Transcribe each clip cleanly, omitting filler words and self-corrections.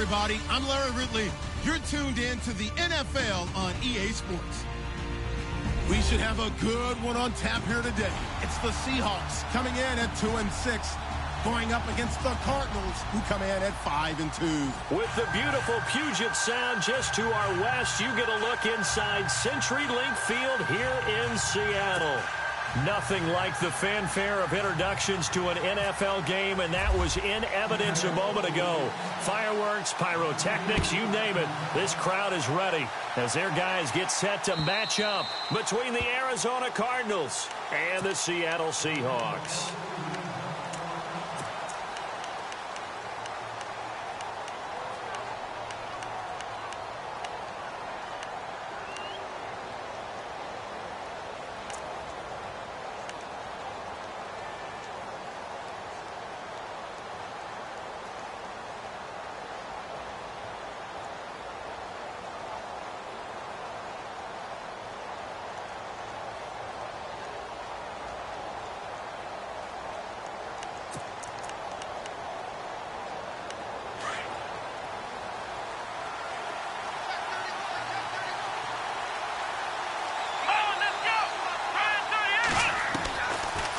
everybody. I'm Larry Ridley. You're tuned in to the NFL on EA Sports. We should have a good one on tap here today. It's the Seahawks coming in at 2-6, going up against the Cardinals, who come in at 5-2. With the beautiful Puget Sound just to our west, you get a look inside CenturyLink Field here in Seattle. Nothing like the fanfare of introductions to an NFL game, and that was in evidence a moment ago. Fireworks, pyrotechnics, you name it. This crowd is ready as their guys get set to match up between the Arizona Cardinals and the Seattle Seahawks.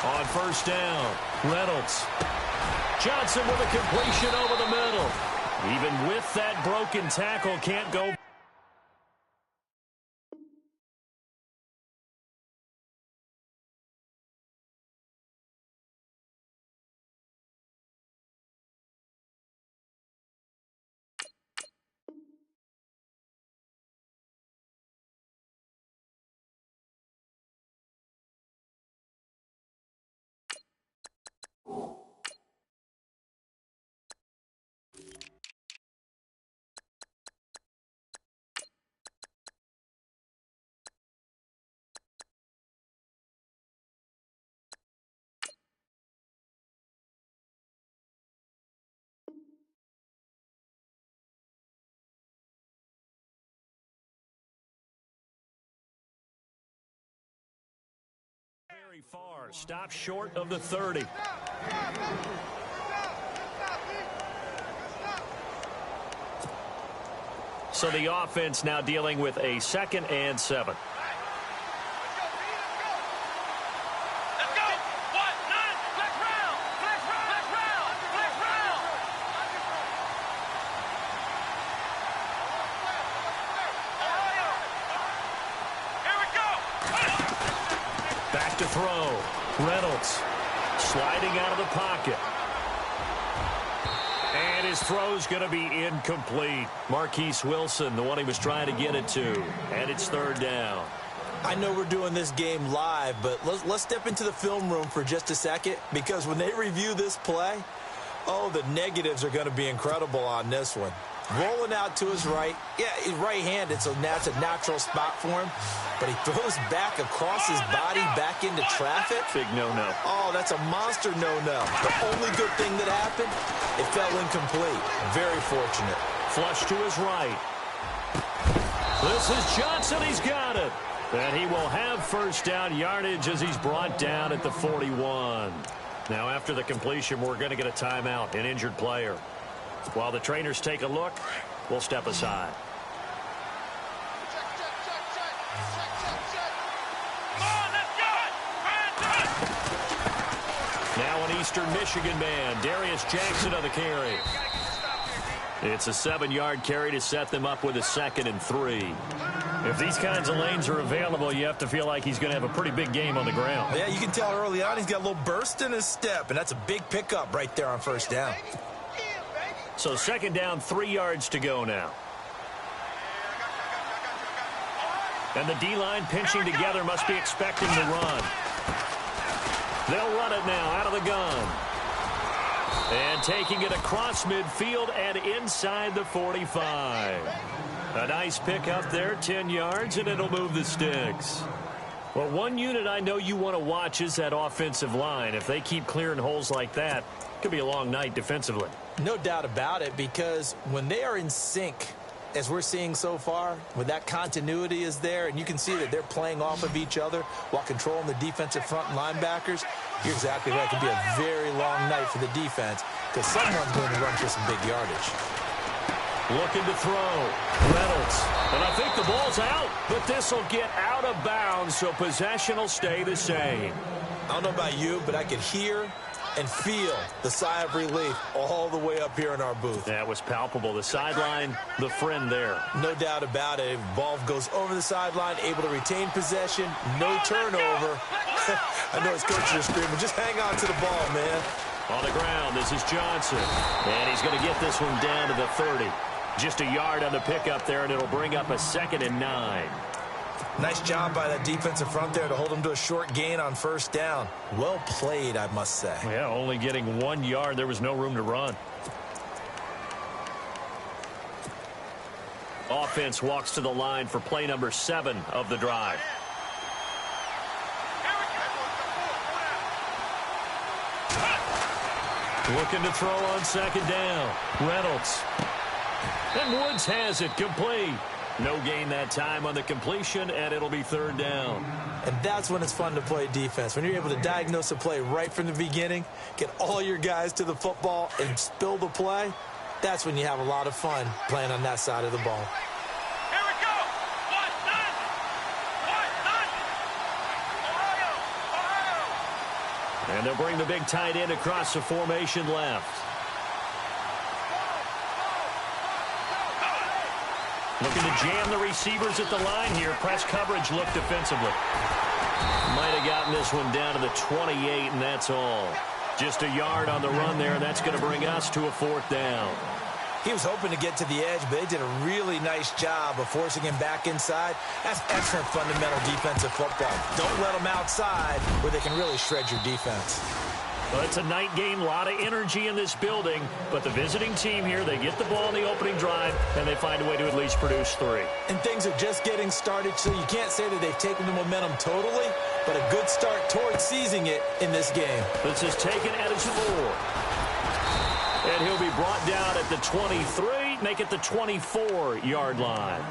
On first down, Reynolds. Johnson with a completion over the middle. Even with that broken tackle, can't go. Very far, stop short of the 30. So the offense now dealing with a 2nd and 7. Back to throw. Reynolds sliding out of the pocket. And his throw's going to be incomplete. Marquise Wilson, the one he was trying to get it to. And it's 3rd down. I know we're doing this game live, but let's step into the film room for just a second, because when they review this play, oh, the negatives are going to be incredible on this one. Rolling out to his right. Yeah, he's right-handed, so that's a natural spot for him. But he throws back across his body back into traffic. Big no-no. Oh, that's a monster no-no. The only good thing that happened, it fell incomplete. Very fortunate. Flush to his right. This is Johnson. He's got it. And he will have first down yardage as he's brought down at the 41. Now, after the completion, we're going to get a timeout, an injured player. While the trainers take a look, we'll step aside. Now an Eastern Michigan man, Darius Jackson on the carry. It's a 7-yard carry to set them up with a 2nd and 3. If these kinds of lanes are available, you have to feel like he's going to have a pretty big game on the ground. Yeah, you can tell early on he's got a little burst in his step, and that's a big pickup right there on first down. So 2nd down, 3 yards to go now. And the D-line pinching together, must be expecting the run. They'll run it now out of the gun. And taking it across midfield and inside the 45. A nice pick up there, 10 yards, and it'll move the sticks. Well, one unit I know you want to watch is that offensive line. If they keep clearing holes like that, it could be a long night defensively. No doubt about it, because when they are in sync, as we're seeing so far, when that continuity is there, and you can see that they're playing off of each other while controlling the defensive front linebackers, you're exactly right. It could be a very long night for the defense, because someone's going to run for some big yardage. Looking to throw. Reynolds. And I think the ball's out, but this will get out of bounds, so possession will stay the same. I don't know about you, but I could hear and feel the sigh of relief all the way up here in our booth. That was palpable. The sideline, the friend there. No doubt about it. Ball goes over the sideline, able to retain possession, no turnover. I know his coaches are screaming, just hang on to the ball, man. On the ground, this is Johnson. And he's going to get this one down to the 30. Just a yard on the pickup there, and it'll bring up a 2nd and 9. Nice job by that defensive front there to hold him to a short gain on 1st down. Well played, I must say. Yeah, only getting 1 yard. There was no room to run. Offense walks to the line for play number 7 of the drive. Looking to throw on 2nd down. Reynolds. And Woods has it complete. No gain that time on the completion, and it'll be 3rd down. And that's when it's fun to play defense. When you're able to diagnose a play right from the beginning, get all your guys to the football, and spill the play, that's when you have a lot of fun playing on that side of the ball. Here we go. Ohio. And they'll bring the big tight end across the formation left. Looking to jam the receivers at the line here. Press coverage look defensively. Might have gotten this one down to the 28, and that's all. Just a yard on the run there. That's going to bring us to a 4th down. He was hoping to get to the edge, but they did a really nice job of forcing him back inside. That's excellent fundamental defensive football. Don't let them outside where they can really shred your defense. Well, it's a night game, a lot of energy in this building, but the visiting team here, they get the ball in the opening drive, and they find a way to at least produce 3. And things are just getting started, so you can't say that they've taken the momentum totally, but a good start towards seizing it in this game. This is taken at his 4. And he'll be brought down at the 23, make it the 24-yard line.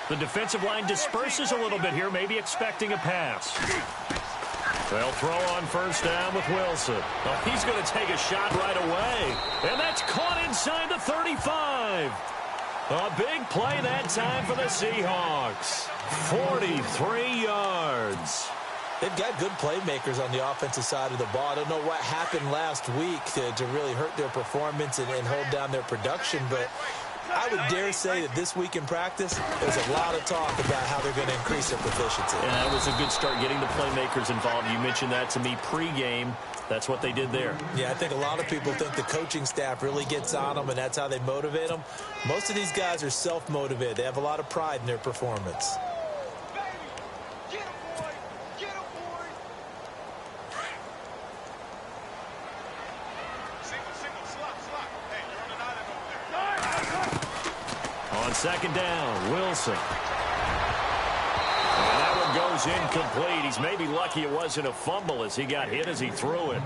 The defensive line disperses a little bit here, maybe expecting a pass. They'll throw on 1st down with Wilson. Oh, he's going to take a shot right away. And that's caught inside the 35. A big play that time for the Seahawks. 43 yards. They've got good playmakers on the offensive side of the ball. I don't know what happened last week to really hurt their performance and hold down their production, but I would dare say that this week in practice, there's a lot of talk about how they're going to increase their proficiency. And that was a good start getting the playmakers involved. You mentioned that to me pregame. That's what they did there. Yeah, I think a lot of people think the coaching staff really gets on them, and that's how they motivate them. Most of these guys are self-motivated. They have a lot of pride in their performance. On 2nd down, Wilson. And that one goes incomplete. He's maybe lucky it wasn't a fumble as he got hit as he threw it.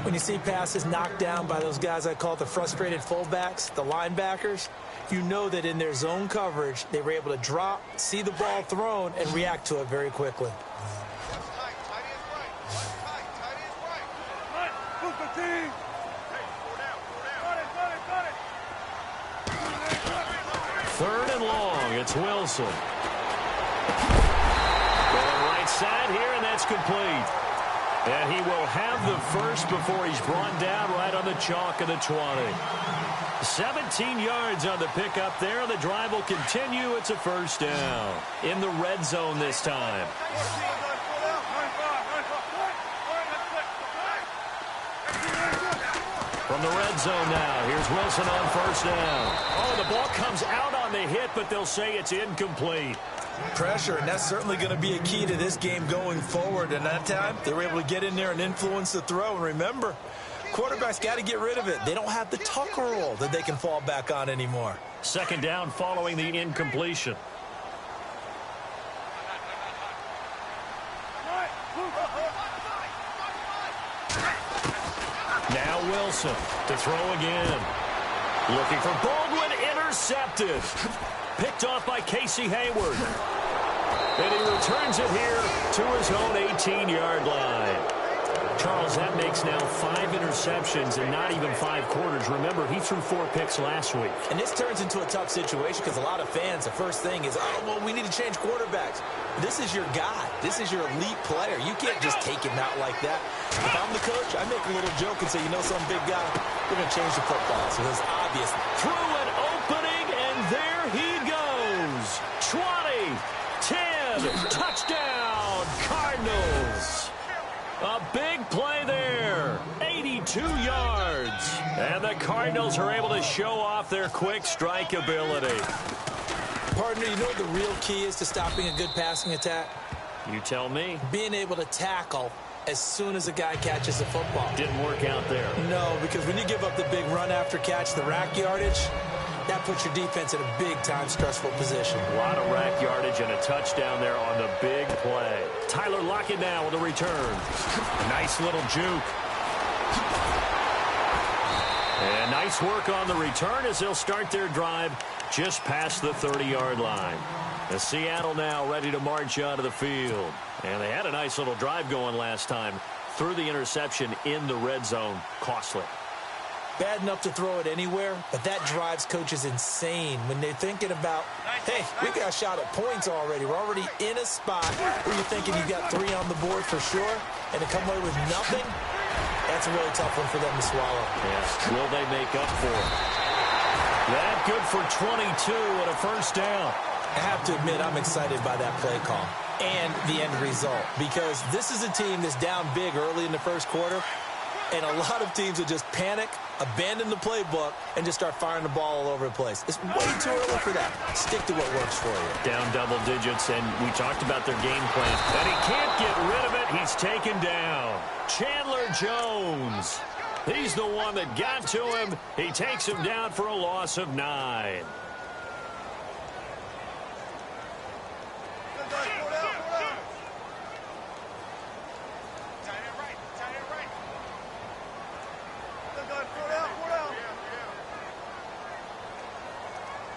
When you see passes knocked down by those guys I call the frustrated fullbacks, the linebackers, you know that in their zone coverage, they were able to drop, see the ball thrown, and react to it very quickly. Third and long, it's Wilson. Going right side here, and that's complete. And he will have the first before he's brought down right on the chalk of the 20. 17 yards on the pickup there. The drive will continue. It's a 1st down. In the red zone this time. From the red zone now, here's Wilson on 1st down. Oh, the ball comes out on the hit, but they'll say it's incomplete. Pressure, and that's certainly going to be a key to this game going forward. And that time, they were able to get in there and influence the throw. And remember, quarterbacks got to get rid of it. They don't have the Tucker rule that they can fall back on anymore. Second down following the incompletion. Now Wilson to throw again. Looking for Baldwin, intercepted. Picked off by Casey Hayward. And he returns it here to his own 18-yard line. Charles, that makes now 5 interceptions and not even 5 quarters. Remember, he threw 4 picks last week. And this turns into a tough situation because a lot of fans, the first thing is, oh, well, we need to change quarterbacks. This is your guy. This is your elite player. You can't just take him out like that. If I'm the coach, I make a little joke and say, you know, some big guy, we're going to change the football. So it's obvious. Through an opening, and there he goes. 20, 10, touchdown, Cardinals. A big play there, 82 yards. And the Cardinals are able to show off their quick strike ability. Partner, you know what the real key is to stopping a good passing attack? You tell me. Being able to tackle as soon as a guy catches the football. Didn't work out there. No, because when you give up the big run after catch, the rack yardage, that puts your defense in a big-time stressful position. A lot of rack yardage and a touchdown there on the big play. Tyler Lockett now with a return. A nice little juke. And nice work on the return as they'll start their drive just past the 30-yard line. And Seattle now ready to march onto the field. And they had a nice little drive going last time. Threw the interception in the red zone. Costly. Bad enough to throw it anywhere, but that drives coaches insane when they're thinking about, hey, we got a shot at points already. We're already in a spot where you're thinking you got 3 on the board for sure, and to come away with nothing, that's a really tough one for them to swallow. Yes. Will they make up for it? That good for 22 and a first down. I have to admit, I'm excited by that play call and the end result because this is a team that's down big early in the first quarter, and a lot of teams will just panic, abandon the playbook, and just start firing the ball all over the place. It's way too early for that. Stick to what works for you. Down double digits, and we talked about their game plan. And he can't get rid of it. He's taken down. Chandler Jones. He's the one that got to him. He takes him down for a loss of 9.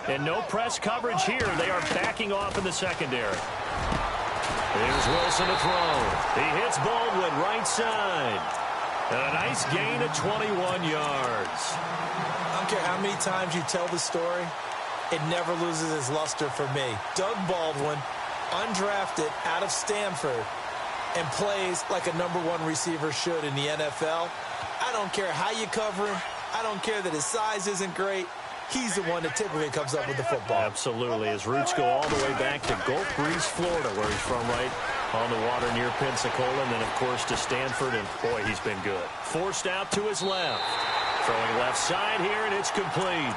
And no press coverage here. They are backing off in the secondary. Here's Wilson to throw. He hits Baldwin right side. And a nice gain of 21 yards. I don't care how many times you tell the story, it never loses its luster for me. Doug Baldwin, undrafted out of Stanford, and plays like a #1 receiver should in the NFL. I don't care how you cover him. I don't care that his size isn't great. He's the one that typically comes up with the football. Absolutely. His roots go all the way back to Gulf Breeze, Florida, where he's from, right on the water near Pensacola. And then, of course, to Stanford. And, boy, he's been good. Forced out to his left. Throwing left side here, and it's complete.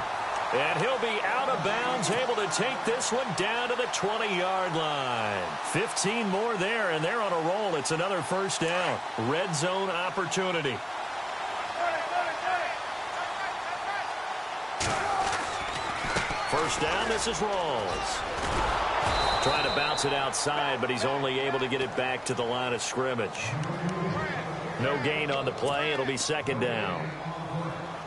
And he'll be out of bounds, able to take this one down to the 20-yard line. 15 more there, and they're on a roll. It's another first down. Red zone opportunity. First down, this is Rawls. Trying to bounce it outside, but he's only able to get it back to the line of scrimmage. No gain on the play. It'll be second down.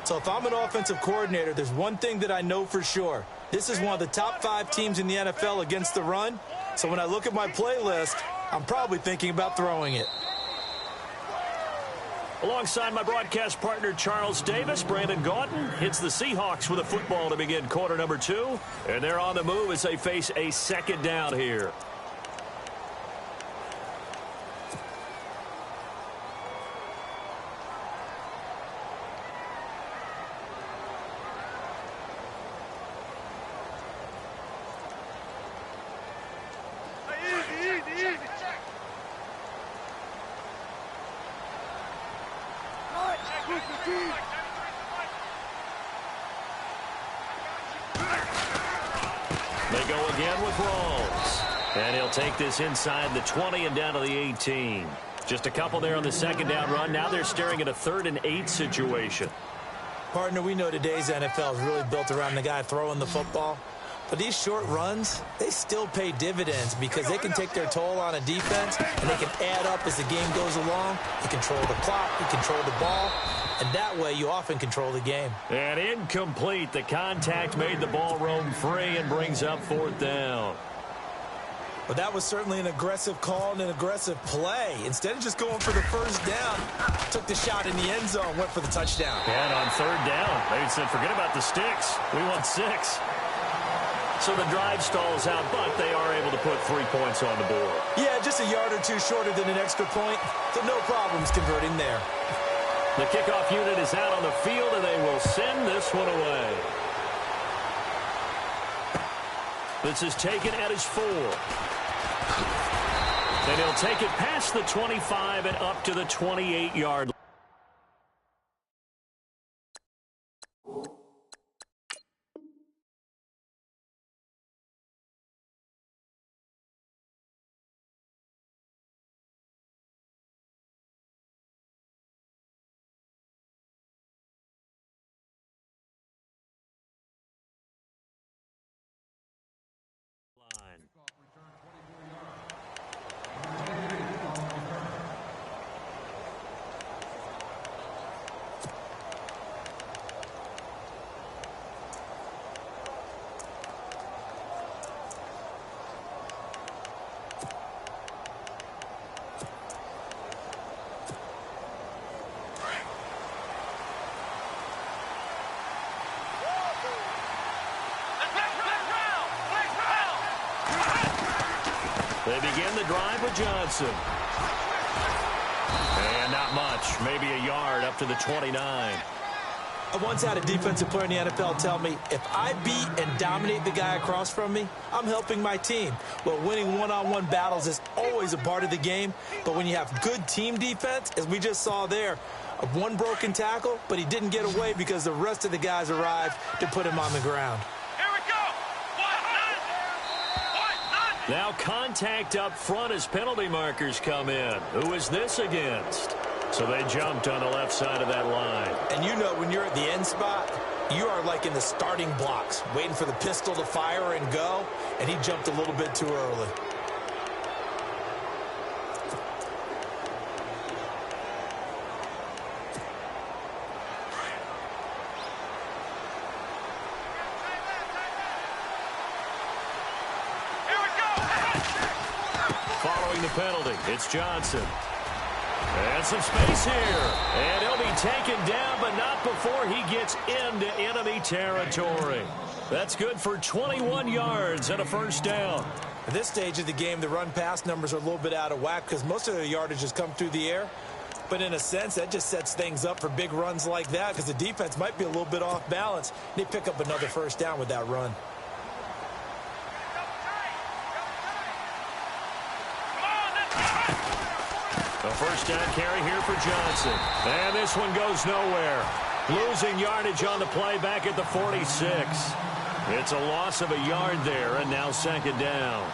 So if I'm an offensive coordinator, there's one thing that I know for sure. This is one of the top 5 teams in the NFL against the run. So when I look at my playlist, I'm probably thinking about throwing it. Alongside my broadcast partner, Charles Davis, Brandon Gaudin hits the Seahawks with a football to begin quarter number 2. And they're on the move as they face a second down here. They go again with Rawls. And he'll take this inside the 20 and down to the 18. Just a couple there on the second down run. Now they're staring at a 3rd and 8 situation. Partner, we know today's NFL is really built around the guy throwing the football. But these short runs, they still pay dividends because they can take their toll on a defense, and they can add up as the game goes along. You control the clock, you control the ball, and that way you often control the game. And incomplete. The contact made the ball roam free and brings up 4th down. But that was certainly an aggressive call and an aggressive play. Instead of just going for the first down, took the shot in the end zone, went for the touchdown. And on 3rd down, they said, forget about the sticks. We want 6. So the drive stalls out, but they are able to put 3 points on the board. Yeah, just a yard or two shorter than an extra point. So no problems converting there. The kickoff unit is out on the field, and they will send this one away. This is taken at his 4. And he'll take it past the 25 and up to the 28-yard line. They begin the drive with Johnson. And not much, maybe a yard up to the 29. I once had a defensive player in the NFL tell me, if I beat and dominate the guy across from me, I'm helping my team. Well, winning one-on-one battles is always a part of the game, but when you have good team defense, as we just saw there, one broken tackle, but he didn't get away because the rest of the guys arrived to put him on the ground. Now contact up front as penalty markers come in. Who is this against? So they jumped on the left side of that line. And you know when you're at the end spot, you are like in the starting blocks, waiting for the pistol to fire and go, and he jumped a little bit too early. Following the penalty, it's Johnson. And some space here. And he'll be taken down, but not before he gets into enemy territory. That's good for 21 yards and a first down. At this stage of the game, the run-pass numbers are a little bit out of whack because most of the yardage has come through the air. But in a sense, that just sets things up for big runs like that because the defense might be a little bit off balance. They pick up another first down with that run. A first down carry here for Johnson. And this one goes nowhere. Losing yardage on the play back at the 46. It's a loss of a yard there, and now second down.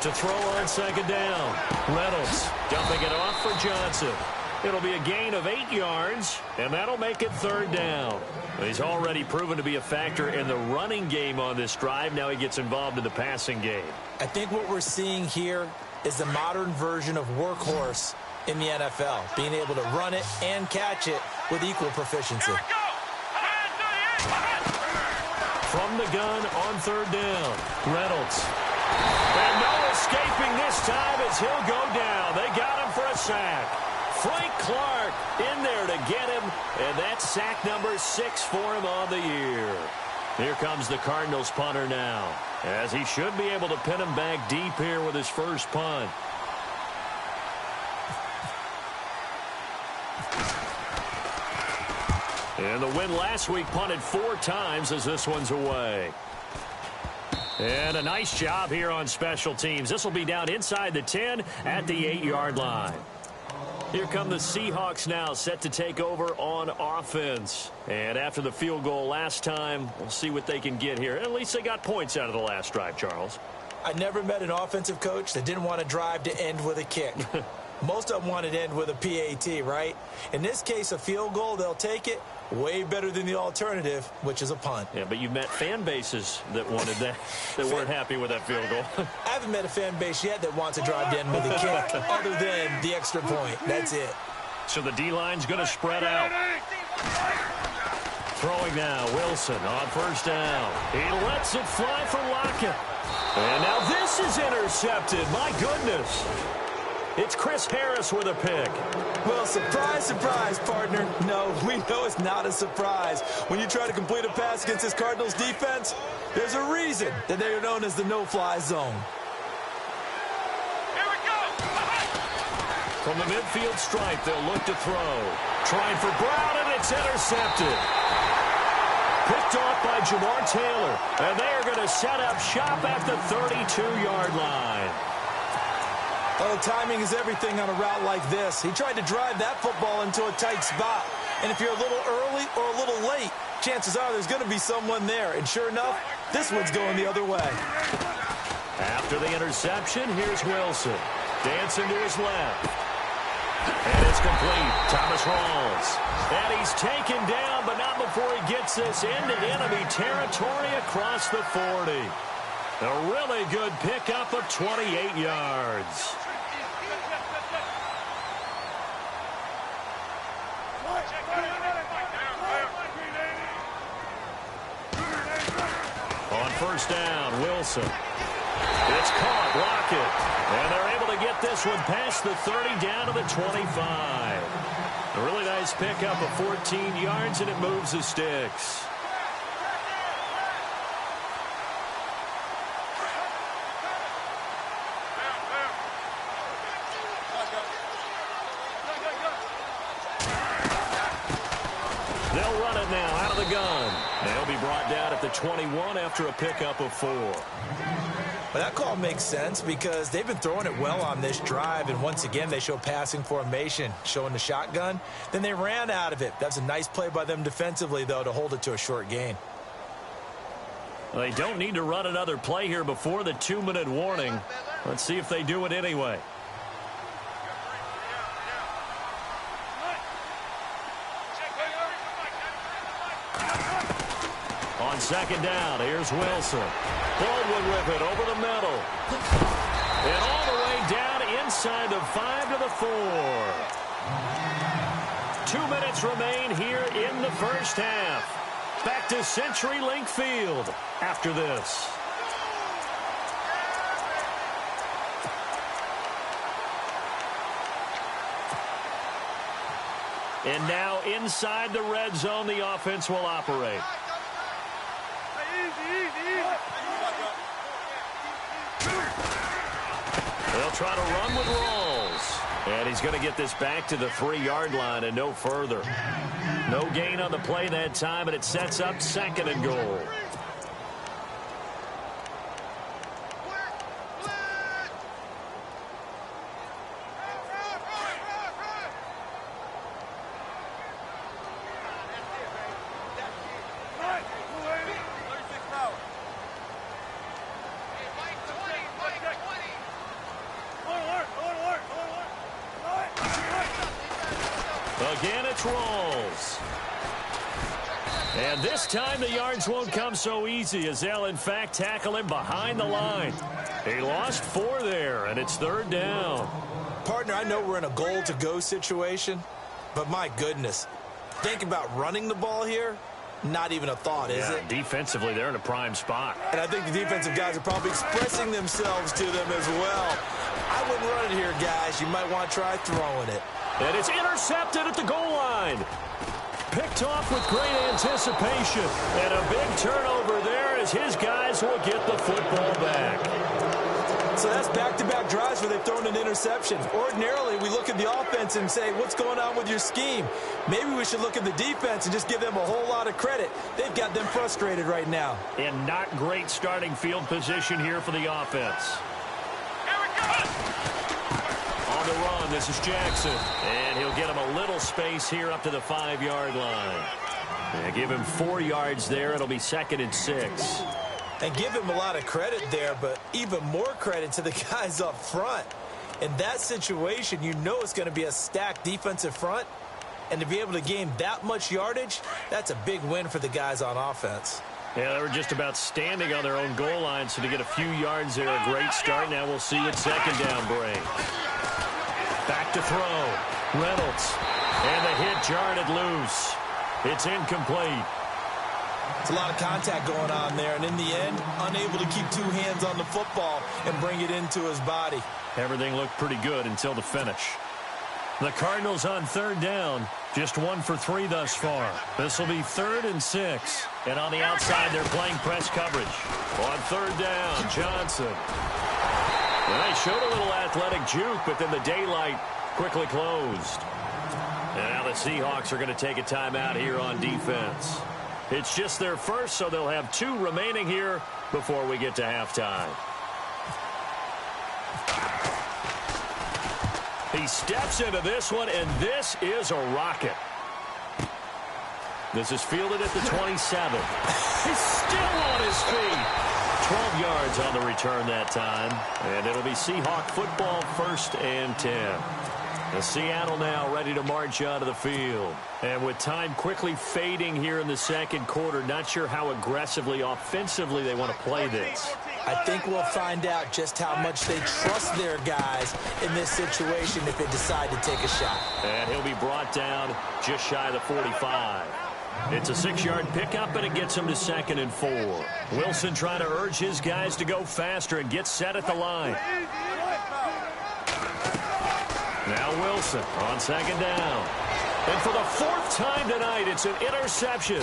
To throw on second down. Reynolds dumping it off for Johnson. It'll be a gain of 8 yards, and that'll make it third down. He's already proven to be a factor in the running game on this drive. Now he gets involved in the passing game. I think what we're seeing here is the modern version of workhorse in the NFL, being able to run it and catch it with equal proficiency. From the gun on third down, Reynolds. And no escaping this time as he'll go down. They got him for a sack. Frank Clark in there to get him, and that's sack number 6 for him on the year. Here comes the Cardinals punter now, as he should be able to pin him back deep here with his first punt. And the win last week punted 4 times as this one's away. And a nice job here on special teams. This will be down inside the 10 at the 8-yard line. Here come the Seahawks now, set to take over on offense. And after the field goal last time, we'll see what they can get here. At least they got points out of the last drive, Charles. I never met an offensive coach that didn't want to drive to end with a kick. Most of them wanted to end with a PAT, right? In this case, a field goal, they'll take it. Way better than the alternative, which is a punt. Yeah, but you've met fan bases that wanted that, that weren't happy with that field goal. I haven't met a fan base yet that wants to drive to end with a kick, other than the extra point. That's it. So the D-line's going to spread out. Throwing now, Wilson on first down. He lets it fly for Lockett. And now this is intercepted. My goodness. It's Chris Harris with a pick. Well, surprise, surprise, partner. No, we know it's not a surprise. When you try to complete a pass against this Cardinals defense, there's a reason that they are known as the no-fly zone. Here we go. From the midfield stripe, they'll look to throw. Trying for Brown, and it's intercepted. Picked off by Jamar Taylor. And they are going to set up shop at the 32-yard line. Oh, timing is everything on a route like this. He tried to drive that football into a tight spot. And if you're a little early or a little late, chances are there's going to be someone there. And sure enough, this one's going the other way. After the interception, here's Wilson. Dancing to his left. And it's complete. Thomas Rawls. And he's taken down, but not before he gets this into enemy territory across the 40. A really good pickup of 28 yards. On first down, Wilson. It's caught, Lockett. And they're able to get this one past the 30 down to the 25. A really nice pickup of 14 yards, and it moves the sticks. They'll run it now out of the gun. They'll be brought down at the 21 after a pickup of 4. Well, that call makes sense because they've been throwing it well on this drive, and once again they show passing formation, showing the shotgun. Then they ran out of it. That's a nice play by them defensively, though, to hold it to a short gain. Well, they don't need to run another play here before the 2-minute warning. Let's see if they do it anyway. On second down, here's Wilson. Baldwin with it over the middle. And all the way down inside the 5 to the 4. 2 minutes remain here in the first half. Back to CenturyLink Field after this. And now inside the red zone, the offense will operate. They'll try to run with Rawls. And he's going to get this back to the 3-yard line and no further. No gain on the play that time, and it sets up 2nd and goal. Again, it's Rawls. And this time the yards won't come so easy as they'll, in fact, tackle him behind the line. He lost 4 there, and it's 3rd down. Partner, I know we're in a goal-to-go situation, but my goodness, think about running the ball here. Not even a thought, is it? Defensively, they're in a prime spot. And I think the defensive guys are probably expressing themselves to them as well. I wouldn't run it here, guys. You might want to try throwing it. And it's intercepted at the goal line. Picked off with great anticipation. And a big turnover there as his guys will get the football back. So that's back-to-back drives where they've thrown an interception. Ordinarily, we look at the offense and say, what's going on with your scheme? Maybe we should look at the defense and just give them a whole lot of credit. They've got them frustrated right now. And not great starting field position here for the offense. On the run, this is Jackson. And he'll get him a little space here up to the 5-yard line. And give him 4 yards there. It'll be 2nd and 6. And give him a lot of credit there, but even more credit to the guys up front. In that situation, you know it's going to be a stacked defensive front. And to be able to gain that much yardage, that's a big win for the guys on offense. Yeah, they were just about standing on their own goal line, so to get a few yards there, a great start. Now we'll see what 2nd down brings. Back to throw. Reynolds. And the hit jarred it loose. It's incomplete. It's a lot of contact going on there, and in the end, unable to keep 2 hands on the football and bring it into his body. Everything looked pretty good until the finish. The Cardinals on 3rd down, just 1 for 3 thus far. This will be 3rd and 6. And on the outside, they're playing press coverage. On 3rd down, Johnson. Well, they showed a little athletic juke, but then the daylight quickly closed. And now the Seahawks are going to take a timeout here on defense. It's just their first, so they'll have 2 remaining here before we get to halftime. He steps into this one, and this is a rocket. This is fielded at the 27. He's still on his feet. 12 yards on the return that time, and it'll be Seahawk football, 1st and 10. The Seattle now ready to march onto the field. And with time quickly fading here in the 2nd quarter, not sure how aggressively, offensively they want to play this. I think we'll find out just how much they trust their guys in this situation if they decide to take a shot. And he'll be brought down just shy of the 45. It's a 6-yard pickup, and it gets him to 2nd and 4. Wilson trying to urge his guys to go faster and get set at the line. Now Wilson on 2nd down. And for the 4th time tonight, it's an interception.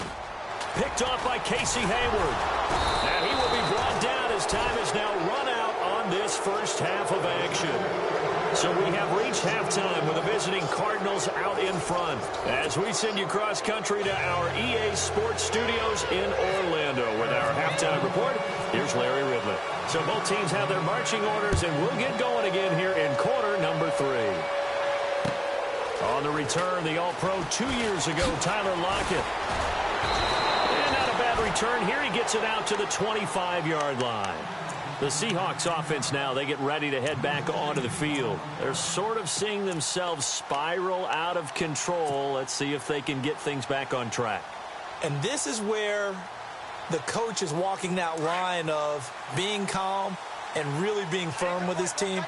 Picked off by Casey Hayward. And he will be brought down as time is now run out on this first half of action. So we have reached halftime with the visiting Cardinals out in front. As we send you cross-country to our EA Sports Studios in Orlando with our halftime report, here's Larry Ridley. So both teams have their marching orders, and we'll get going again here in quarter number 3. On the return, the All-Pro 2 years ago, Tyler Lockett. And not a bad return here. He gets it out to the 25-yard line. The Seahawks offense now, they get ready to head back onto the field. They're sort of seeing themselves spiral out of control. Let's see if they can get things back on track. And this is where the coach is walking that line of being calm and really being firm with his team.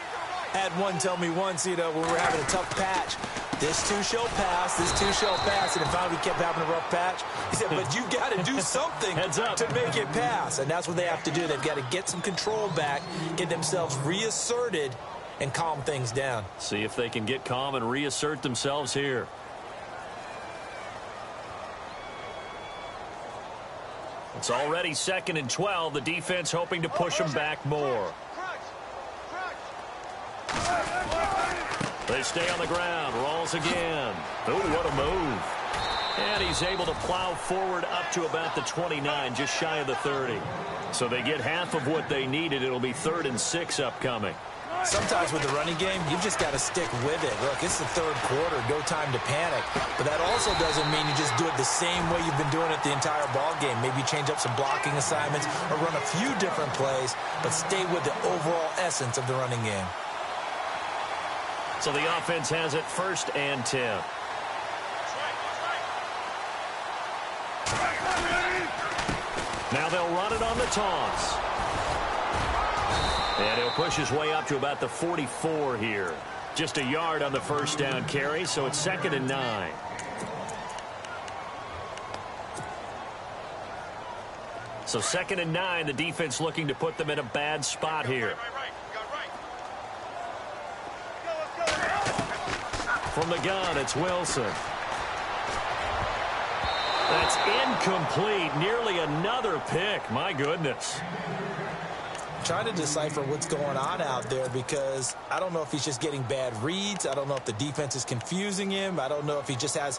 Had one tell me once, when we're having a tough patch, this too shall pass, this too shall pass. And finally, we kept having a rough patch. He said, but you got to do something to make it pass. And that's what they have to do. They've got to get some control back, get themselves reasserted, and calm things down. See if they can get calm and reassert themselves here. It's already 2nd and 12. The defense hoping to push them back more. They stay on the ground. Rolls again. Ooh, what a move. And he's able to plow forward up to about the 29, just shy of the 30. So they get half of what they needed. It'll be 3rd and 6 upcoming. Sometimes with the running game, you've just got to stick with it. Look, it's the 3rd quarter. No time to panic. But that also doesn't mean you just do it the same way you've been doing it the entire ball game. Maybe change up some blocking assignments or run a few different plays, but stay with the overall essence of the running game. So the offense has it 1st and 10. Now they'll run it on the toss. And he'll push his way up to about the 44 here. Just a yard on the 1st down carry, so it's 2nd and 9. So 2nd and 9, the defense looking to put them in a bad spot here. From the gun, it's Wilson. That's incomplete. Nearly another pick. My goodness. trying to decipher what's going on out there because I don't know if he's just getting bad reads. I don't know if the defense is confusing him. I don't know if he just has,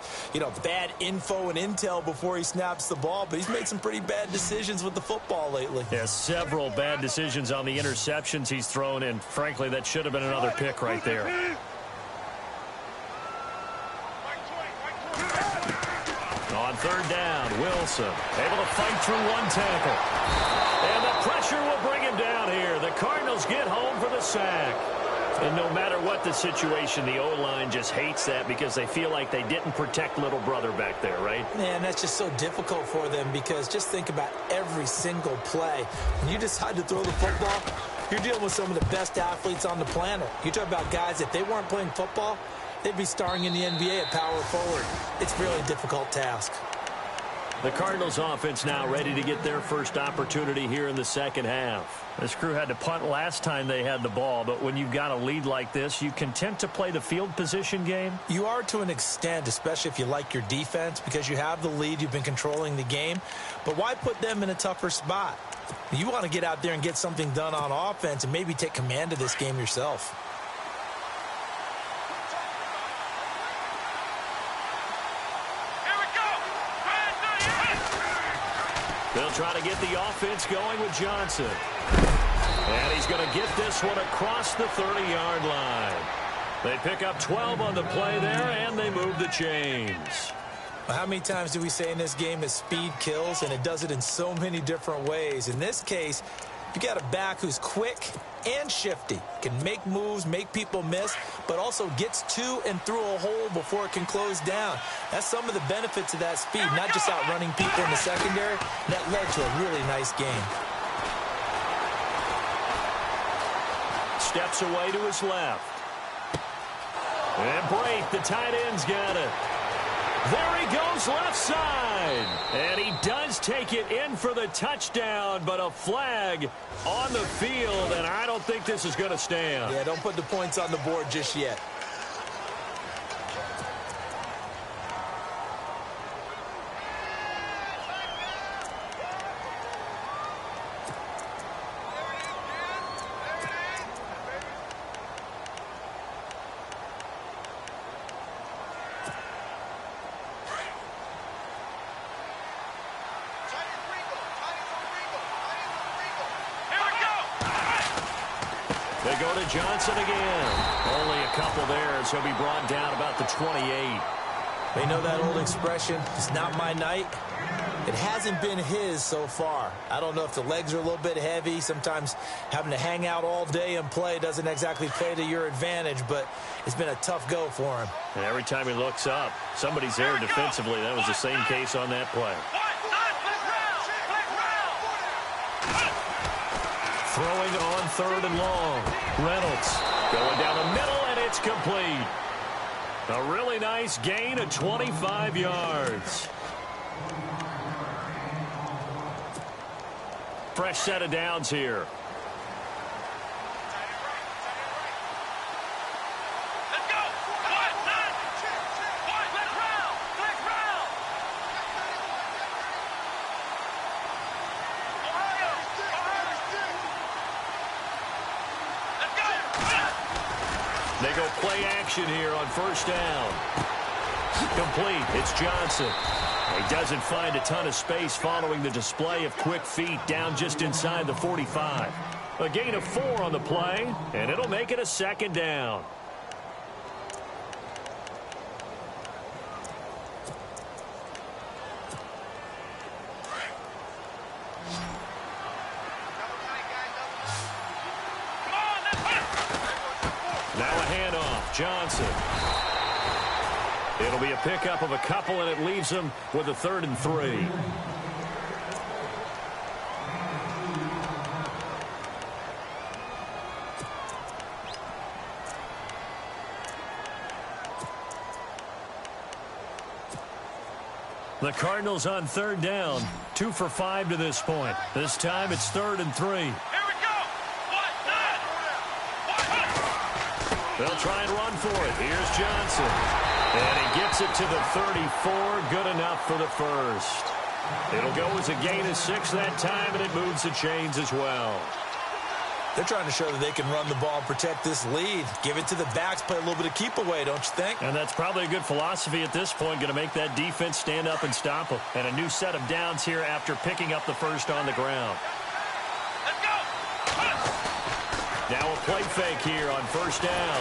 bad info and intel before he snaps the ball. But he's made some pretty bad decisions with the football lately. Yeah, several bad decisions on the interceptions he's thrown, and frankly, that should have been another pick right there. On third down, Wilson able to fight through one tackle. And the pressure will bring him down here. The Cardinals get home for the sack. And no matter what the situation, the O-line just hates that because they feel like they didn't protect little brother back there, right? Man, that's just so difficult for them because just think about every single play. When you decide to throw the football, you're dealing with some of the best athletes on the planet. You talk about guys, if they weren't playing football, they'd be starring in the NBA at power forward. It's a really difficult task. The Cardinals offense now ready to get their first opportunity here in the second half. This crew had to punt last time they had the ball, but when you've got a lead like this, you content to play the field position game? You are to an extent, especially if you like your defense, because you have the lead, you've been controlling the game. But why put them in a tougher spot? You want to get out there and get something done on offense and maybe take command of this game yourself. They'll try to get the offense going with Johnson. And he's going to get this one across the 30-yard line. They pick up 12 on the play there, and they move the chains. Well, how many times do we say in this game that speed kills, and it does it in so many different ways? In this case, you got a back who's quick and shifty, can make moves, make people miss, but also gets to and through a hole before it can close down. That's some of the benefits of that speed, not just outrunning people in the secondary. That led to a really nice game. Steps away to his left. And Braith, the tight end's got it. There he goes left side. And he does take it in for the touchdown, but a flag on the field, and I don't think this is going to stand. Yeah, don't put the points on the board just yet. They go to Johnson again. Only a couple there, so he'll be brought down about the 28. They know that old expression, it's not my night. It hasn't been his so far. I don't know if the legs are a little bit heavy. Sometimes having to hang out all day and play doesn't exactly play to your advantage, but it's been a tough go for him. And every time he looks up, somebody's there defensively. That was the same case on that play. Throwing on third and long. Reynolds going down the middle, and it's complete. A really nice gain of 25 yards. Fresh set of downs here. They go play action here on first down. Complete. It's Johnson. He doesn't find a ton of space following the display of quick feet down just inside the 45. A gain of 4 on the play, and it'll make it a second down. Johnson. It'll be a pickup of a couple, and it leaves them with a 3rd and 3. The Cardinals on 3rd down, 2 for 5 to this point. This time it's 3rd and 3. They'll try and run for it. Here's Johnson. And he gets it to the 34. Good enough for the first. It'll go as a gain of 6 that time, and it moves the chains as well. They're trying to show that they can run the ball and protect this lead. Give it to the backs, play a little bit of keep away, don't you think? And that's probably a good philosophy at this point, going to make that defense stand up and stop them. And a new set of downs here after picking up the first on the ground. Let's go! Now a play fake here on first down.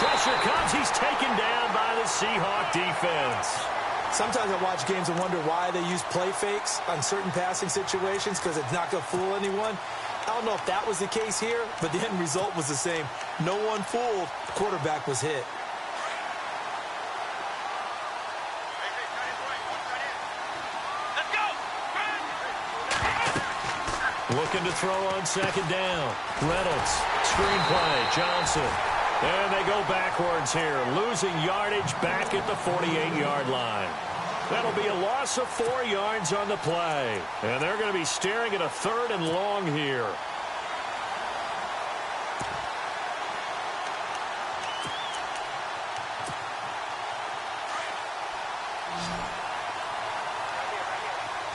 Pressure comes. He's taken down by the Seahawk defense. Sometimes I watch games and wonder why they use play fakes on certain passing situations, because it's not going to fool anyone. I don't know if that was the case here, but the end result was the same. No one fooled. The quarterback was hit. Let's go! Looking to throw on second down. Reynolds, screenplay, Johnson. And they go backwards here, losing yardage back at the 48-yard line. That'll be a loss of 4 yards on the play. And they're going to be staring at a 3rd and long here.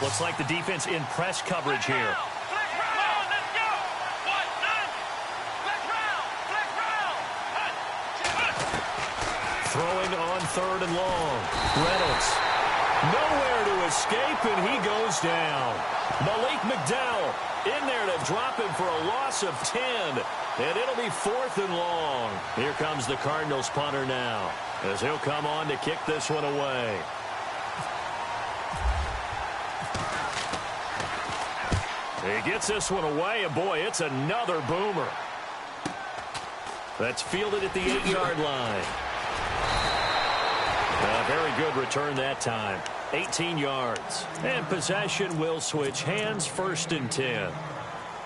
Looks like the defense in press coverage here. Throwing on 3rd and long. Reynolds. Nowhere to escape, and he goes down. Malik McDowell in there to drop him for a loss of 10. And it'll be 4th and long. Here comes the Cardinals punter now, as he'll come on to kick this one away. He gets this one away, and boy, it's another boomer. That's fielded at the 8-yard line. A very good return that time. 18 yards. And possession will switch hands, 1st and 10.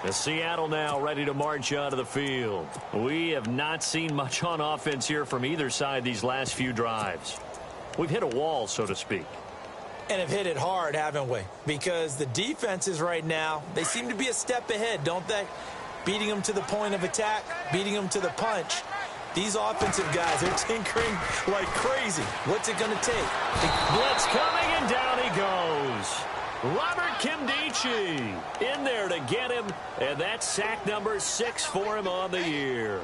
As Seattle now ready to march onto the field. We have not seen much on offense here from either side these last few drives. We've hit a wall, so to speak. And have hit it hard, haven't we? Because the defenses right now, they seem to be a step ahead, don't they? Beating them to the point of attack, beating them to the punch. These offensive guys are tinkering like crazy. What's it going to take? Blitz coming, and down he goes. Robert Kimdichie in there to get him, and that's sack number 6 for him on the year.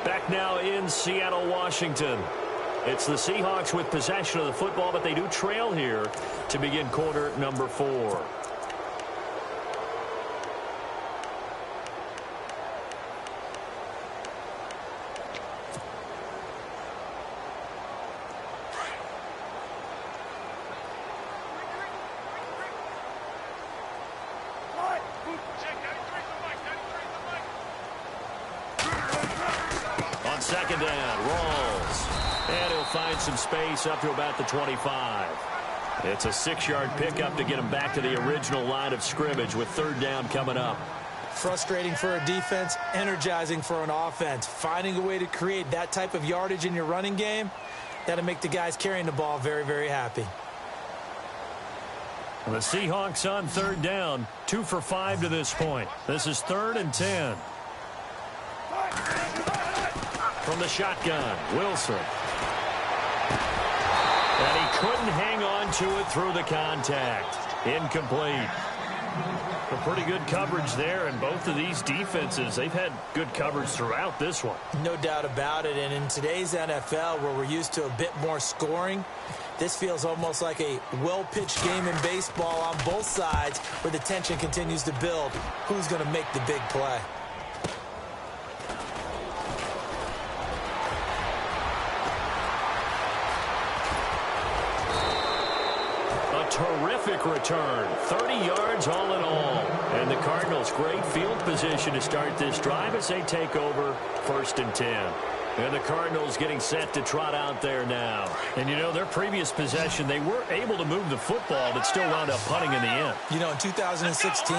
Back now in Seattle, Washington. It's the Seahawks with possession of the football, but they do trail here to begin quarter number 4. On second down, Rawls. And he'll find some space up to about the 25. It's a 6-yard pickup to get him back to the original line of scrimmage with 3rd down coming up. Frustrating for a defense, energizing for an offense. Finding a way to create that type of yardage in your running game, that'll make the guys carrying the ball very, very happy. The Seahawks on 3rd down, 2 for 5 to this point. This is 3rd and 10. From the shotgun, Wilson. And he couldn't hang on to it through the contact. Incomplete. A pretty good coverage there, and both of these defenses, they've had good coverage throughout this one. No doubt about it, and in today's NFL, where we're used to a bit more scoring, this feels almost like a well-pitched game in baseball on both sides, where the tension continues to build. Who's going to make the big play? Terrific return, 30 yards all in all. And the Cardinals, great field position to start this drive as they take over 1st and 10. And the Cardinals getting set to trot out there now. And, you know, their previous possession, they were able to move the football, but still wound up punting in the end. You know, in 2016,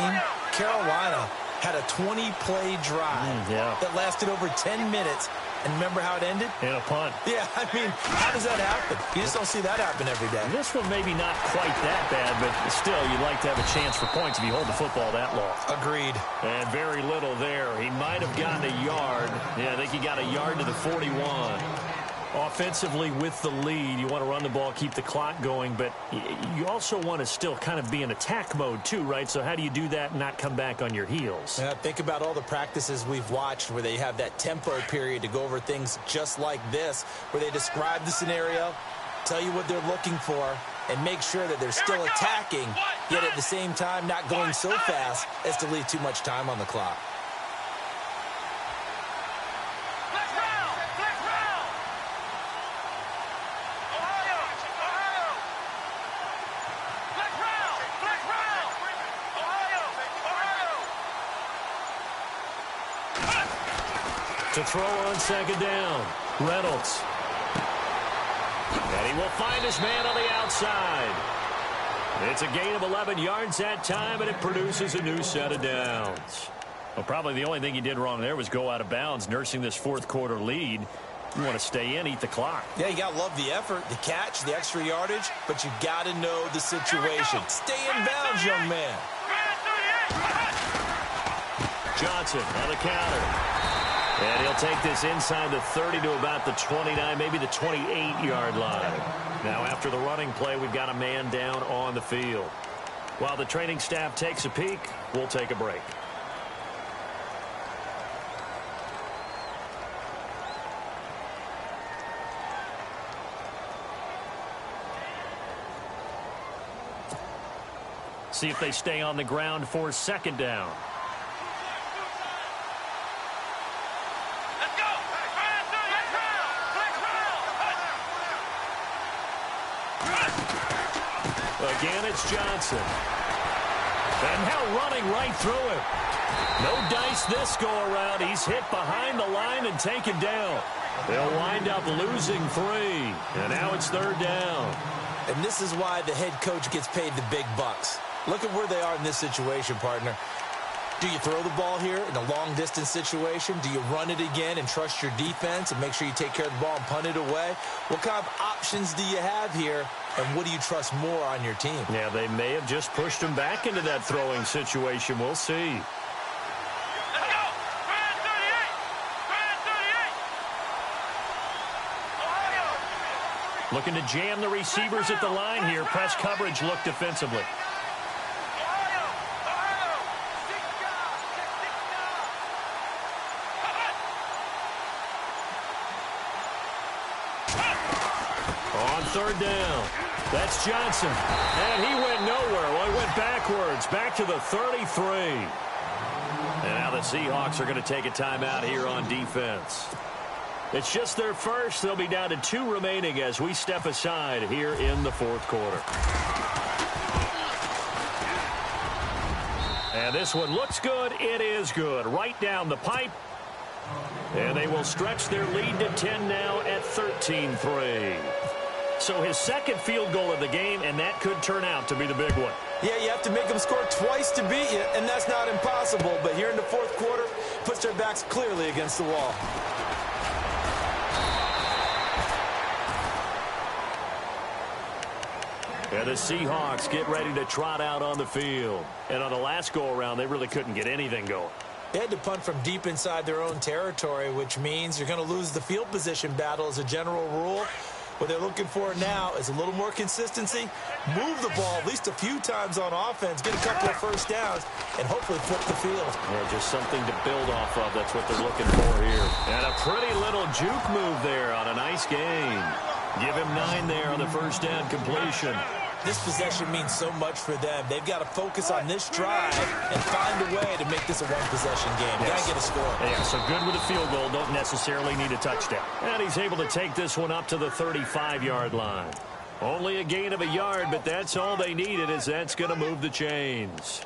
Carolina had a 20-play drive that lasted over 10 minutes. And remember how it ended? And a punt. Yeah, I mean, how does that happen? You just don't see that happen every day. This one maybe not quite that bad, but still, you'd like to have a chance for points if you hold the football that long. Agreed. And very little there. He might have gotten a yard. Yeah, I think he got a yard to the 41. Offensively with the lead, you want to run the ball, keep the clock going, but you also want to still kind of be in attack mode too, right? So how do you do that and not come back on your heels? Think about all the practices we've watched where they have that tempo period to go over things just like this, where they describe the scenario, tell you what they're looking for, and make sure that they're still attacking, yet at the same time not going so fast as to leave too much time on the clock. To throw on second down, Reynolds. And he will find his man on the outside. It's a gain of 11 yards that time, and it produces a new set of downs. Well, probably the only thing he did wrong there was go out of bounds, nursing this fourth quarter lead. You want to stay in, eat the clock. Yeah, you got to love the effort, the catch, the extra yardage, but you got to know the situation. Stay in bounds, young man. Johnson on the counter. And he'll take this inside the 30 to about the 29, maybe the 28-yard line. Now, after the running play, we've got a man down on the field. While the training staff takes a peek, we'll take a break. See if they stay on the ground for second down. Again, it's Johnson. And now running right through him. No dice this go-around. He's hit behind the line and taken down. They'll wind up losing 3. And now it's third down. And this is why the head coach gets paid the big bucks. Look at where they are in this situation, partner. Do you throw the ball here in a long-distance situation? Do you run it again and trust your defense and make sure you take care of the ball and punt it away? What kind of options do you have here, and what do you trust more on your team? Yeah, they may have just pushed him back into that throwing situation. We'll see. Looking to jam the receivers at the line here. Press coverage look defensively. On third down, that's Johnson. And he went nowhere. Well, he went backwards, back to the 33. And now the Seahawks are going to take a timeout here on defense. It's just their first. They'll be down to 2 remaining as we step aside here in the fourth quarter. And this one looks good. It is good. Right down the pipe. And they will stretch their lead to 10 now at 13-3. So his second field goal of the game, and that could turn out to be the big one. Yeah, you have to make them score twice to beat you, and that's not impossible. But here in the fourth quarter, puts their backs clearly against the wall. And the Seahawks get ready to trot out on the field. And on the last go-around, they really couldn't get anything going. They had to punt from deep inside their own territory, which means you're going to lose the field position battle as a general rule. What they're looking for now is a little more consistency, move the ball at least a few times on offense, get a couple of first downs, and hopefully flip the field. Yeah, just something to build off of. That's what they're looking for here. And a pretty little juke move there on a nice gain. Give him 9 there on the first down completion. This possession means so much for them. They've got to focus on this drive and find a way to make this a one-possession game. Yes. Got to get a score. Yeah, so good with a field goal. Don't necessarily need a touchdown. And he's able to take this one up to the 35-yard line. Only a gain of a yard, but that's all they needed, as that's going to move the chains.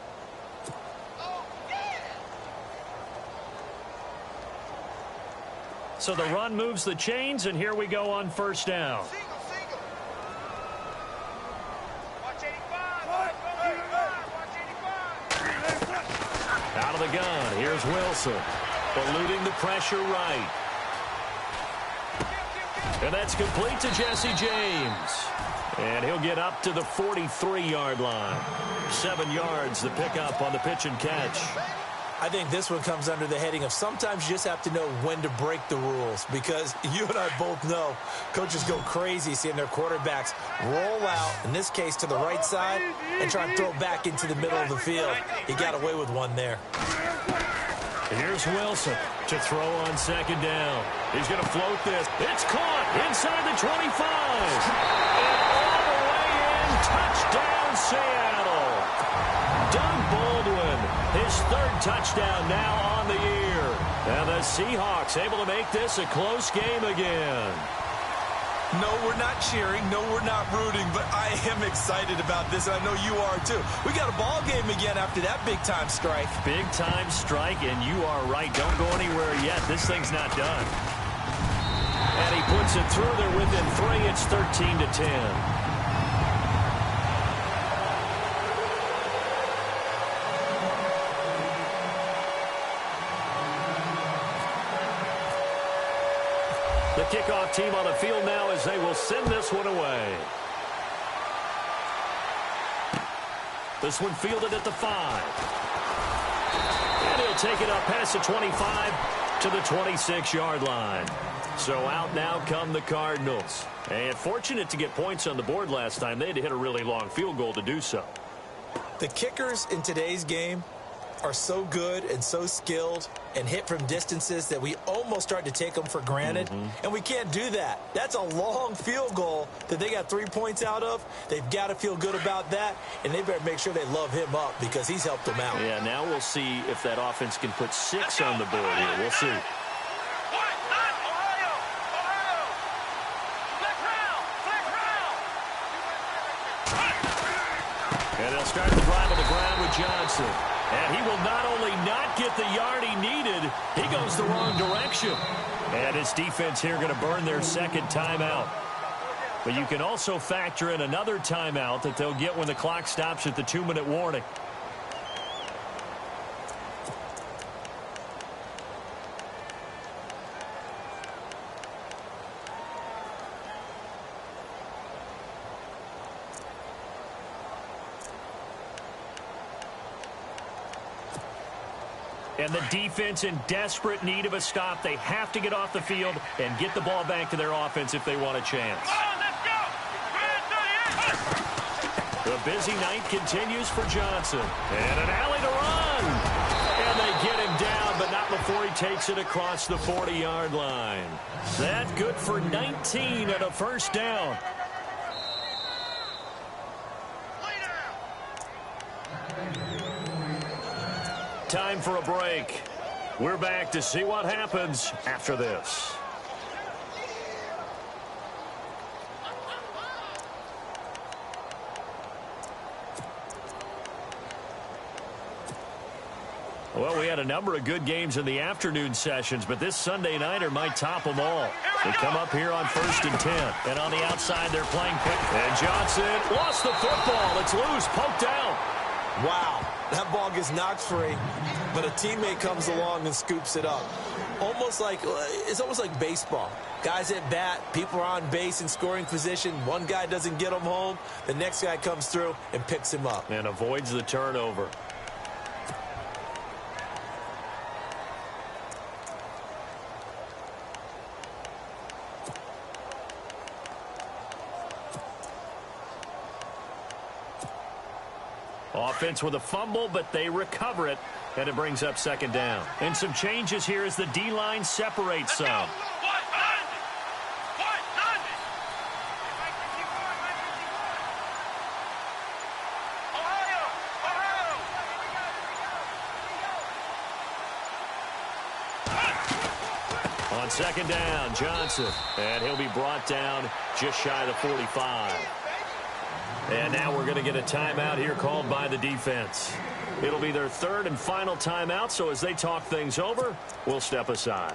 So the run moves the chains, and here we go on first down. Out of the gun, here's Wilson. Eluding the pressure right. And that's complete to Jesse James. And he'll get up to the 43-yard line. 7 yards, the pickup on the pitch and catch. I think this one comes under the heading of sometimes you just have to know when to break the rules, because you and I both know coaches go crazy seeing their quarterbacks roll out, in this case to the right side, and try to throw back into the middle of the field. He got away with one there. Here's Wilson to throw on second down. He's going to float this. It's caught inside the 25. And all the way in, touchdown Seattle. Doug Baldwin, his third touchdown now on the year. And the Seahawks able to make this a close game again. No, we're not cheering. No, we're not rooting. But I am excited about this, and I know you are too. We got a ball game again after that big-time strike. Big-time strike, and you are right. Don't go anywhere yet. This thing's not done. And he puts it through there within 3. It's 13-10. The kickoff team on the field now as they will send this one away. This one fielded at the 5. And he'll take it up past the 25 to the 26-yard line. So out now come the Cardinals. And fortunate to get points on the board last time. They had to hit a really long field goal to do so. The kickers in today's game are so good and so skilled and hit from distances that we almost start to take them for granted. And we can't do that. That's a long field goal that they got 3 points out of. They've got to feel good about that, and they better make sure they love him up because he's helped them out. Yeah, now we'll see if that offense can put 6 on the board here. We'll see. And they'll start the drive on the ground with Johnson. And he will not only not get the yard he needed, he goes the wrong direction. And his defense here going to burn their second timeout. But you can also factor in another timeout that they'll get when the clock stops at the 2-minute warning. And the defense in desperate need of a stop. They have to get off the field and get the ball back to their offense if they want a chance. The busy night continues for Johnson. And an alley to run. And they get him down, but not before he takes it across the 40-yard line. That's good for 19 and a first down. Time for a break. We're back to see what happens after this. Well, we had a number of good games in the afternoon sessions, but this Sunday nighter might top them all. They come up here on 1st and 10. And on the outside, they're playing quick. And Johnson lost the football. It's loose, poked out. Wow, that ball gets knocked free, but a teammate comes along and scoops it up. It's almost like baseball. Guys at bat, people are on base in scoring position. One guy doesn't get him home. The next guy comes through and picks him up. And avoids the turnover. Offense with a fumble, but they recover it, and it brings up second down. And some changes here as the D-line separates some. On second down, Johnson, and he'll be brought down just shy of the 45. And now we're going to get a timeout here called by the defense. It'll be their third and final timeout, so as they talk things over, we'll step aside.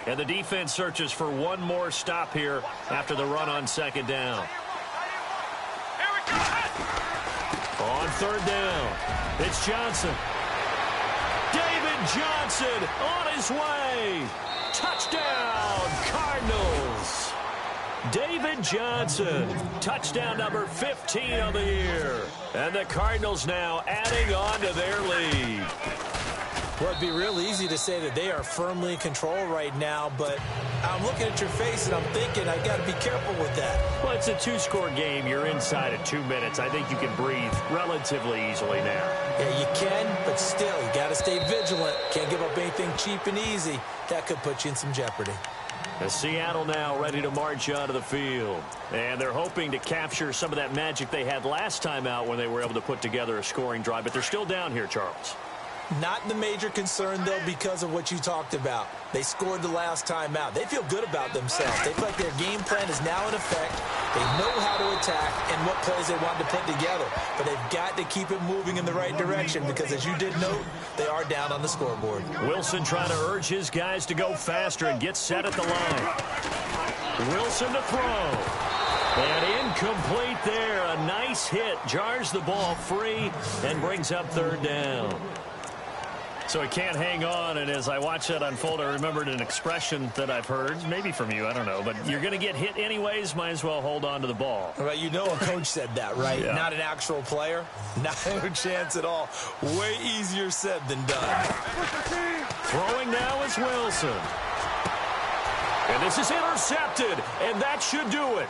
And the defense searches for one more stop here after the run on second down. On third down, it's Johnson. David Johnson on his way. Touchdown, Cardinals. David Johnson, touchdown number 15 of the year. And the Cardinals now adding on to their lead. Well, it'd be real easy to say that they are firmly in control right now, but I'm looking at your face and I'm thinking I got to be careful with that. Well, it's a two-score game. You're inside at 2 minutes. I think you can breathe relatively easily now. Yeah, you can, but still, you got to stay vigilant. Can't give up anything cheap and easy. That could put you in some jeopardy. The Seattle now ready to march onto the field. And they're hoping to capture some of that magic they had last time out when they were able to put together a scoring drive. But they're still down here, Charles. Not the major concern, though, because of what you talked about. They scored the last time out. They feel good about themselves. They feel like their game plan is now in effect. They know how to attack and what plays they want to put together. But they've got to keep it moving in the right direction because, as you did note, they are down on the scoreboard. Wilson trying to urge his guys to go faster and get set at the line. Wilson to throw. And incomplete there. A nice hit. Jars the ball free and brings up third down. So he can't hang on, and as I watch that unfold, I remembered an expression that I've heard, maybe from you, I don't know, but you're going to get hit anyways, might as well hold on to the ball. Well, you know a coach said that, right? Yeah. Not an actual player. Not a chance at all. Way easier said than done. Throwing now is Wilson. And this is intercepted, and that should do it.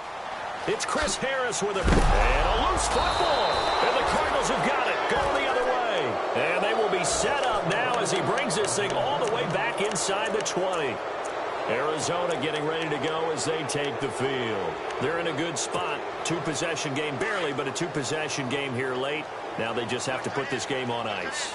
It's Chris Harris with it. And a loose football. And the Cardinals have got it. Going the other way. And they will be set up now as he brings this thing all the way back inside the 20. Arizona getting ready to go as they take the field. They're in a good spot. Two-possession game, barely, but a two-possession game here late. Now they just have to put this game on ice.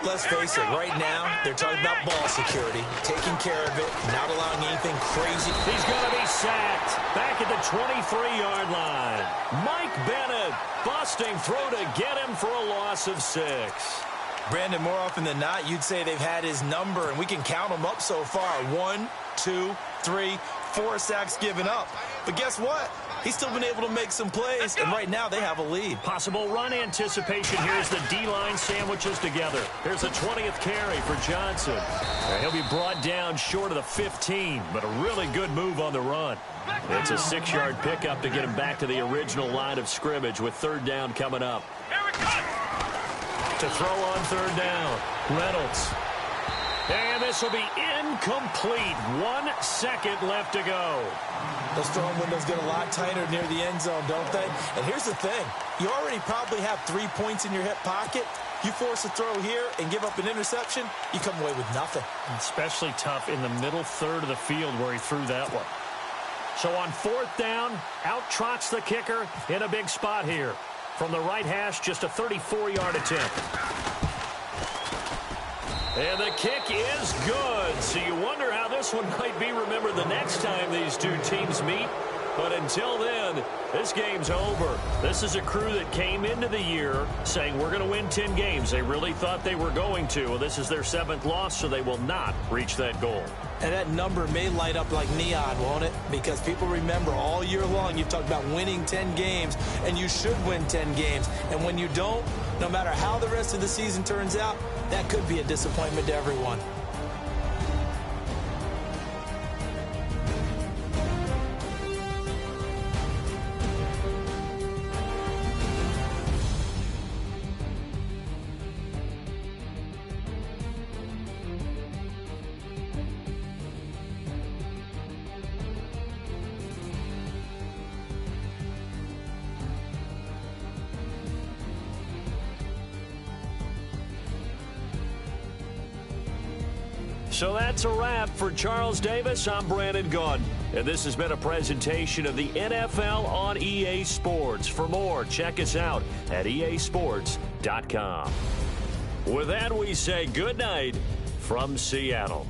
Let's face it, right now, they're talking about ball security, taking care of it, not allowing anything crazy. He's going to be sacked back at the 23-yard line. Mike Bennett busting through to get him for a loss of 6. Brandon, more often than not, you'd say they've had his number, and we can count them up so far. 1, 2, 3, 4 sacks given up. But guess what? He's still been able to make some plays, and right now they have a lead. Possible run anticipation here as the D-line sandwiches together. There's a 20th carry for Johnson. And he'll be brought down short of the 15, but a really good move on the run. It's a 6-yard pickup to get him back to the original line of scrimmage with third down coming up. To throw on third down, Reynolds. And this will be incomplete. 1 second left to go. Those throwing windows get a lot tighter near the end zone, don't they? And here's the thing. You already probably have 3 points in your hip pocket. You force a throw here and give up an interception, you come away with nothing. Especially tough in the middle third of the field where he threw that one. So on fourth down, out trots the kicker in a big spot here. From the right hash, just a 34-yard attempt. And the kick is good. So you wonder how this one might be remembered the next time these two teams meet. But until then, this game's over. This is a crew that came into the year saying we're going to win 10 games. They really thought they were going to. Well, this is their 7th loss, so they will not reach that goal. And that number may light up like neon, won't it? Because people remember all year long you've talked about winning 10 games, and you should win 10 games. And when you don't, no matter how the rest of the season turns out, that could be a disappointment to everyone. So that's a wrap for Charles Davis. I'm Brandon Gaudin, and this has been a presentation of the NFL on EA Sports. For more, check us out at easports.com. With that, we say good night from Seattle.